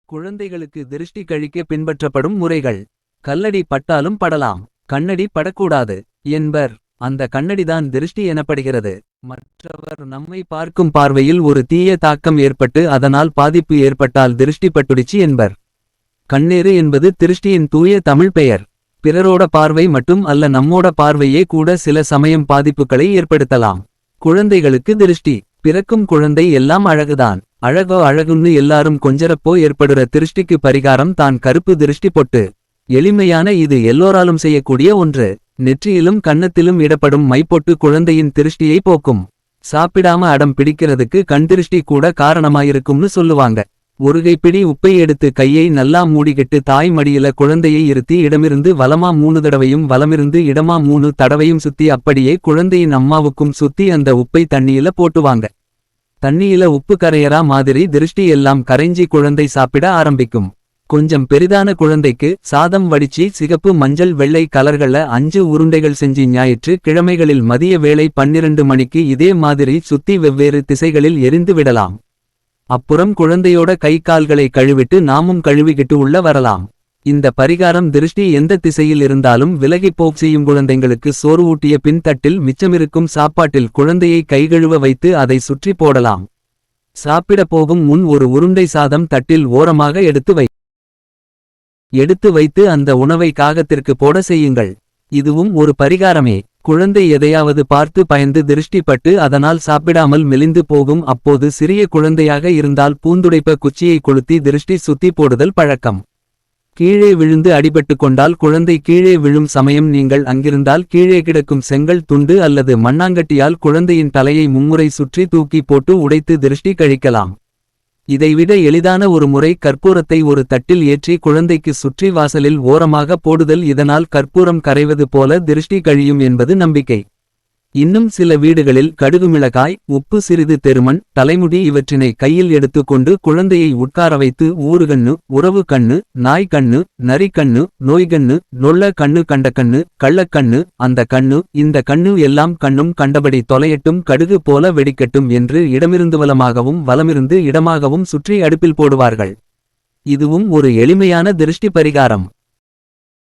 குழந்தைகளுக்கு திருஷ்டி கழிக்க பின்பற்றப்படும் முறைகள். கல்லடி பட்டாலும் படலாம், கண்ணடி படக்கூடாது என்பர். அந்த கண்ணடிதான் திருஷ்டி எனப்படுகிறது. மற்றவர் நம்மை பார்க்கும் பார்வையில் ஒரு தீய தாக்கம் ஏற்பட்டு அதனால் பாதிப்பு ஏற்பட்டால் திருஷ்டி பட்டுடிச்சு என்பர். கண்ணேறு என்பது திருஷ்டியின் தூய தமிழ் பெயர். பிறரோட பார்வை மட்டும் அல்ல, நம்மோட பார்வையே கூட சில சமயம் பாதிப்புகளை ஏற்படுத்தலாம். குழந்தைகளுக்கு திருஷ்டி. பிறக்கும் குழந்தை எல்லாம் அழகுதான். அழகோ அழகுன்னு எல்லாரும் கொஞ்சரப்போ ஏற்படுற திருஷ்டிக்கு பரிகாரம் தான் கருப்பு திருஷ்டி பொட்டு. எளிமையான இது எல்லோராலும் செய்யக்கூடிய ஒன்று. நெற்றியிலும் கன்னத்திலும் இடப்படும் மைப்பொட்டு குழந்தையின் திருஷ்டியை போக்கும். சாப்பிடாம அடம் பிடிக்கிறதுக்கு கண்திருஷ்டி கூட காரணமாயிருக்கும்னு சொல்லுவாங்க. ஒரு கைப்பிடி உப்பை எடுத்து கையை நல்லா மூடிக்கிட்டு தாய் மடியில குழந்தையை இருத்தி இடமிருந்து வலமா 3 தடவையும் வலமிருந்து இடமா 3 தடவையும் சுத்தி அப்படியே குழந்தையின் அம்மாவுக்கும் சுத்தி அந்த உப்பை தண்ணியில போட்டுவாங்க. தண்ணியில உப்பு கரையறா மாதிரி திருஷ்டி எல்லாம் கரைஞ்சி குழந்தை சாப்பிட ஆரம்பிக்கும். கொஞ்சம் பெரிதான குழந்தைக்கு சாதம் வடிச்சி சிகப்பு மஞ்சள் வெள்ளை கலர்கள்ல 5 உருண்டைகள் செஞ்சு ஞாயிற்று கிழமைகளில் மதிய வேளை 12 மணிக்கு இதே மாதிரி சுத்தி வெவ்வேறு திசைகளில் எரிந்து விடலாம். அப்புறம் குழந்தையோட கை கால்களை கழுவிட்டு நாமும் கழுவிக்கிட்டு உள்ள வரலாம். இந்த பரிகாரம் திருஷ்டி எந்த திசையில் இருந்தாலும் விலகி போக் செய்யும். குழந்தைங்களுக்கு சோறு ஊட்டிய பின் தட்டில் மிச்சமிருக்கும் சாப்பாட்டில் குழந்தையை கைகழுவ வைத்து அதை சுற்றி போடலாம். சாப்பிட போகும் முன் ஒரு உருண்டை சாதம் தட்டில் ஓரமாக எடுத்து வைத்து அந்த உணவை காகத்திற்கு போட செய்யுங்கள். இதுவும் ஒரு பரிகாரமே. குழந்தை எதையாவது பார்த்து பயந்து திருஷ்டி பட்டு அதனால் சாப்பிடாமல் மெலிந்து போகும். அப்போது சிறிய குழந்தையாக இருந்தால் பூந்துடைப்ப குச்சியை கொளுத்தி திருஷ்டி சுத்தி போடுதல் பழக்கம். கீழே விழுந்து அடிபட்டு கொண்டால் குழந்தை கீழே விழும் சமயம் நீங்கள் அங்கிருந்தால் கீழே கிடக்கும் செங்கல் துண்டு அல்லது மண்ணாங்கட்டியால் குழந்தையின் தலையை மும்முறை சுற்றி தூக்கி போட்டு உடைத்து திருஷ்டி கழிக்கலாம். இதைவிட எளிதான ஒரு முறை கற்பூரத்தை ஒரு தட்டில் ஏற்றி குழந்தைக்கு சுற்றி வாசலில் ஓரமாக போடுதல். இதனால் கற்பூரம் கரைவது போல திருஷ்டி கழியும் என்பது நம்பிக்கை. இன்னும் சில வீடுகளில் கடுகுமிளகாய், உப்பு, சிறிது தெருமண், தலைமுடி இவற்றினை கையில் எடுத்து கொண்டு குழந்தையை உட்கார வைத்து ஊறுகண்ணு, உறவு கண்ணு, நாய் கண்ணு, நரி கண்ணு, நோய்கண்ணு, நொல்ல கண்ணு, கண்ட கண்ணு, கள்ளக்கண்ணு, அந்த கண்ணு, இந்த கண்ணு எல்லாம் கண்ணும் கண்டபடி தொலையட்டும், கடுகு போல வெடிக்கட்டும் என்று இடமிருந்து வலமாகவும் வலமிருந்து இடமாகவும் சுற்றி அடுப்பில் போடுவார்கள். இதுவும் ஒரு எளிமையான திருஷ்டி பரிகாரம்.